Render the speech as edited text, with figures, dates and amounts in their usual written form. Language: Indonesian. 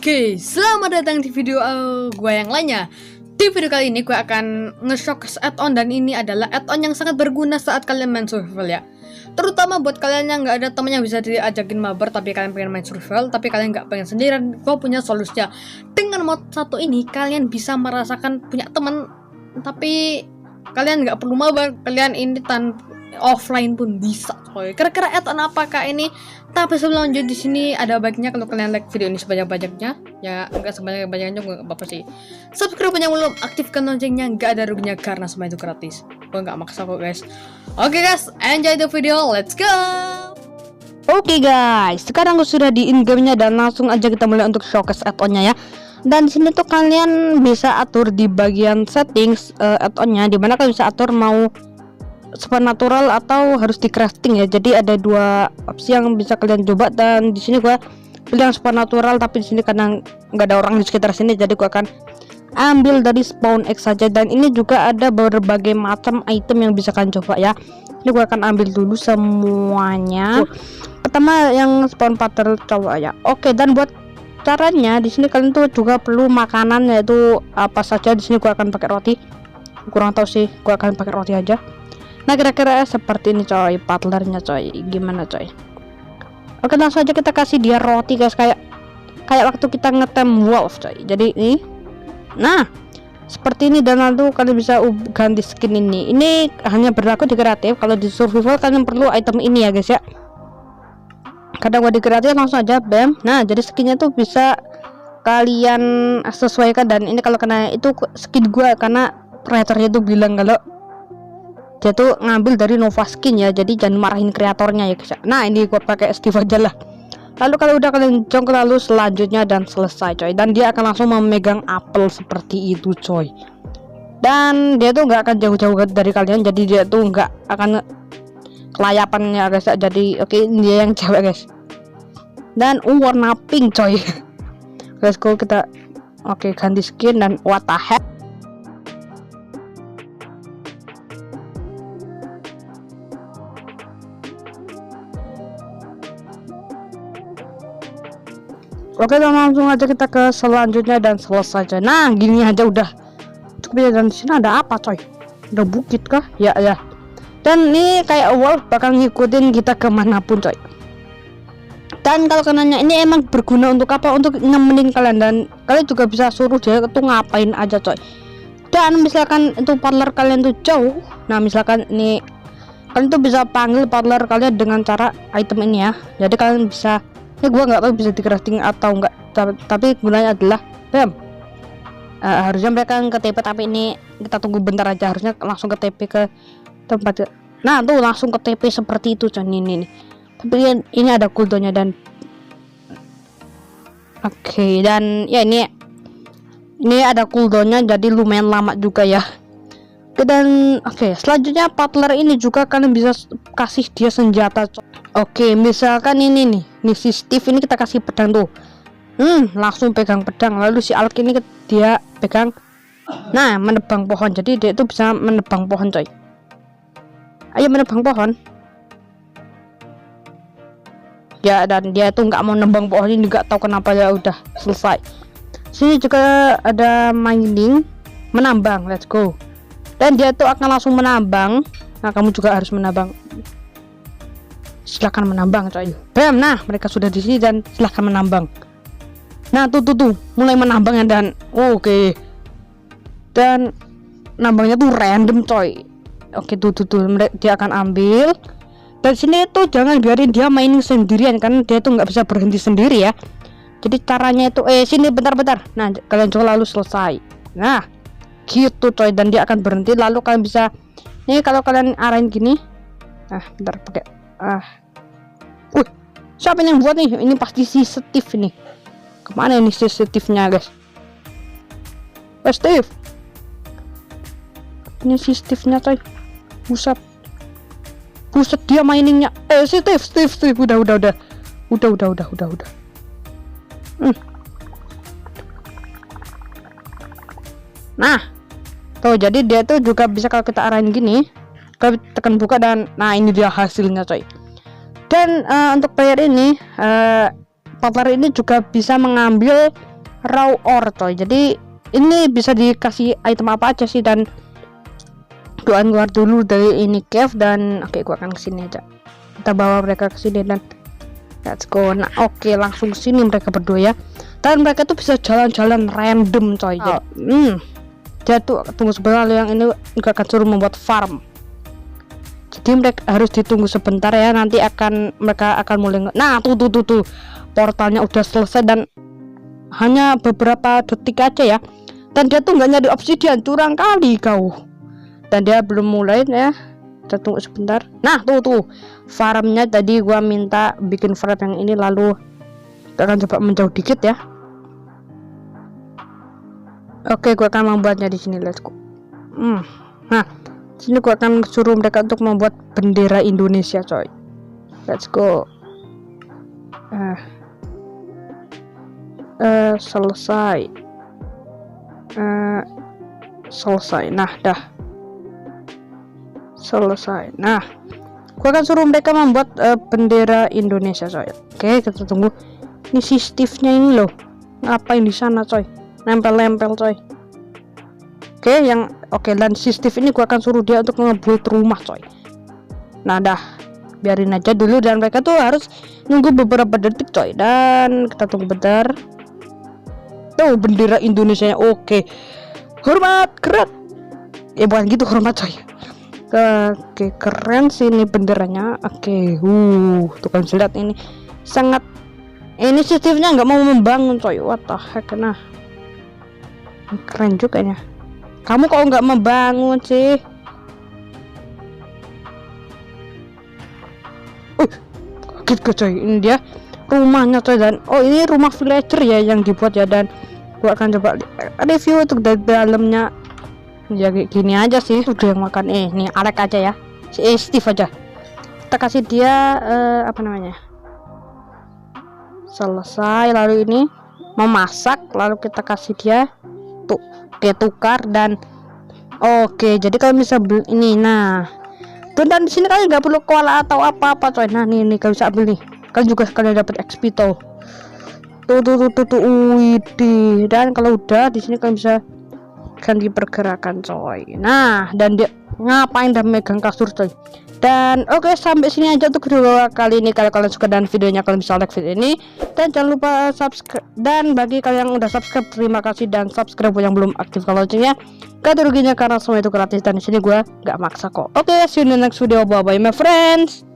Oke, selamat datang di video gue yang lainnya. Di video kali ini gue akan nge-showcase add-on, dan ini adalah add-on yang sangat berguna saat kalian main survival ya. Terutama buat kalian yang nggak ada temen yang bisa diajakin mabar tapi kalian pengen main survival tapi kalian nggak pengen sendirian, gue punya solusinya. Dengan mod satu ini kalian bisa merasakan punya teman tapi kalian nggak perlu mabar, kalian ini offline pun bisa coy. Kira-kira add-on apakah ini? Tapi sebelum lanjut, di sini ada baiknya kalau kalian like video ini sebanyak-banyaknya. Ya enggak sebanyak-banyaknya, enggak apa-apa sih. Subscribe yang belum, aktifkan loncengnya, enggak ada ruginya karena semua itu gratis. Gue enggak maksa kok guys. Oke guys, enjoy the video, let's go. Oke guys, sekarang gue sudah di in-game-nya dan langsung aja kita mulai untuk showcase add-on-nya ya. Dan di sini tuh kalian bisa atur di bagian settings add-on-nya, dimana kalian bisa atur mau supernatural atau harus di crafting ya. Jadi ada dua opsi yang bisa kalian coba, dan di sini gua pilih yang supernatural, tapi di sini karena nggak ada orang di sekitar sini jadi gua akan ambil dari spawn X saja. Dan ini juga ada berbagai macam item yang bisa kalian coba ya. Ini gua akan ambil dulu semuanya. Pertama yang spawn pattern coba ya. Oke, dan buat caranya di sini kalian tuh juga perlu makanan, yaitu apa saja. Di sini gua akan pakai roti. Kurang tahu sih, gua akan pakai roti aja. Nah, kira-kira seperti ini coy, butlernya coy. Gimana coy? Oke, langsung aja kita kasih dia roti guys, kayak waktu kita ngetem wolf coy. Jadi ini, nah seperti ini. Dan lalu kalian bisa ganti skin ini. Ini hanya berlaku di kreatif. Kalau di survival kalian perlu item ini ya guys ya. Kadang gua di kreatif langsung aja bam. Nah, jadi skinnya tuh bisa kalian sesuaikan. Dan ini kalau kena itu skin gua, karena kreatornya tuh bilang kalau dia tuh ngambil dari Nova Skin ya, jadi jangan marahin kreatornya ya guys. Nah, ini gua pakai Steve aja lah. Lalu kalau udah kalian jongkok, lalu selanjutnya dan selesai coy, dan dia akan langsung memegang apel seperti itu coy. Dan dia tuh nggak akan jauh-jauh dari kalian, jadi dia tuh nggak akan kelayapan ya guys. Jadi oke, dia yang cewek guys. Dan warna pink coy. Let's go, kita ganti skin. Dan what the heck, oke, dan langsung aja kita ke selanjutnya dan selesai coy. Nah, gini aja udah cukup ya. Dan di sini ada apa coy? Ada bukit kah? Ya. Dan ini kayak wolf bakal ngikutin kita kemanapun coy. Dan kalau kenanya ini emang berguna untuk apa? Untuk nemenin kalian, dan kalian juga bisa suruh dia tuh ngapain aja coy. Dan misalkan itu partner kalian tuh jauh, nah misalkan ini kalian tuh bisa panggil partner kalian dengan cara item ini ya. Jadi kalian bisa, ini gua nggak tahu bisa di crafting atau enggak, tapi gunanya adalah bam. Harusnya mereka ke TP, tapi ini kita tunggu bentar aja. Harusnya langsung ke TP ke tempat. Nah, tuh langsung ke TP seperti itu coy. Ini tapi ini ada cooldownnya. Dan oke, dan ya ini ada cooldownnya, jadi lumayan lama juga ya. Dan oke, selanjutnya partner ini juga kalian bisa kasih dia senjata coy. Oke, misalkan ini nih si Steve ini kita kasih pedang tuh. Langsung pegang pedang. Lalu si Alk ini dia pegang, nah, menebang pohon. Jadi dia itu bisa menebang pohon coy. Ayo menebang pohon. Ya, dan dia tuh nggak mau nebang pohon ini, nggak tahu kenapa ya. Udah selesai. Sini juga ada mining, menambang. Let's go. Dan dia tuh akan langsung menambang. Nah, kamu juga harus menambang. Silahkan menambang coy. Bam. Nah, mereka sudah di sini dan silahkan menambang. Nah, tuh mulai menambang ya. Dan oke. Dan nambangnya tuh random coy. Oke, tuh dia akan ambil. Dan sini tuh jangan biarin dia mining sendirian, kan dia tuh nggak bisa berhenti sendiri ya. Jadi caranya itu sini bentar. Nah, kalian coba lalu selesai. Nah, gitu coy, dan dia akan berhenti. Lalu kalian bisa nih, kalau kalian arahin gini. Nah, bentar pakai siapa yang buat nih? Ini pasti si Steve nih. Kemana ini si Steve-nya guys? Steve, ini si Steve-nya coy. Buset dia miningnya. Steve udah. Nah, tuh jadi dia tuh juga bisa, kalau kita arahin gini, kita tekan buka, dan nah ini dia hasilnya coy. Dan untuk player ini partner ini juga bisa mengambil raw ore coy. Jadi ini bisa dikasih item apa aja sih, dan gua keluar dulu dari ini cave dan oke gua akan kesini aja. Kita bawa mereka ke sini dan let's go. Nah, oke, langsung sini mereka berdua ya. Dan mereka tuh bisa jalan-jalan random coy. Dia tuh tunggu sebentar, yang ini gak akan suruh membuat farm. Jadi mereka harus ditunggu sebentar ya, nanti mereka akan mulai. Nah, tuh. Portalnya udah selesai dan hanya beberapa detik aja ya. Dan dia tuh nggak nyari obsidian, curang kali kau. Dan dia belum mulai ya. Kita tunggu sebentar. Nah, tuh farmnya tadi gua minta bikin farm yang ini, lalu kita akan coba menjauh dikit ya. Oke, gua akan membuatnya di sini. Let's go. Nah, sini gua akan suruh mereka untuk membuat bendera Indonesia, coy. Let's go. Selesai. Nah, dah. Selesai. Nah, gua akan suruh mereka membuat bendera Indonesia, coy. Oke, kita tunggu. Ini si Steve-nya ini loh. Ngapain di sana, coy? Nempel-nempel, coy. Oke, dan si Steve ini gua akan suruh dia untuk ngebuild rumah, coy. Nah, dah. Biarin aja dulu, dan mereka tuh harus nunggu beberapa detik, coy. Dan kita tunggu bentar. Tuh bendera Indonesia. Oke. Hormat, keren. Bukan gitu hormat, coy. Oke, keren sih ini benderanya. Oke, tuh kan lihat ini sangat inisiatifnya, nggak mau membangun, coy. What the heck, nah. Keren juga ya. Kamu kok nggak membangun sih? Gitu, coy. Ini dia rumahnya, coy. Dan ini rumah villager ya yang dibuat ya, dan gua akan coba review untuk dari dalamnya. Ya kayak gini aja sih. Udah yang makan nih Alek aja ya, si Steve aja kita kasih dia apa namanya, selesai. Lalu ini memasak, lalu kita kasih dia tuh tukar. Dan oke, jadi kalau bisa beli ini, nah tuh, dan di sini kalian nggak perlu koala atau apa-apa, coy. Nah, nih kalian bisa beli nih, kalian juga sekalian dapat XP tuh. Widih. Dan kalau udah di sini kalian bisa ganti pergerakan, coy. Nah, dan dia ngapain dan megang kasur, coy. Dan oke, sampai sini aja untuk video kali ini. Kalau kalian suka dan videonya, kalian bisa like video ini, dan jangan lupa subscribe. Dan bagi kalian yang udah subscribe, terima kasih, dan subscribe yang belum aktifkan loncengnya. Gak ada ruginya karena semua itu gratis, dan di sini gue gak maksa kok. Oke, see you in the next video. Bye bye my friends.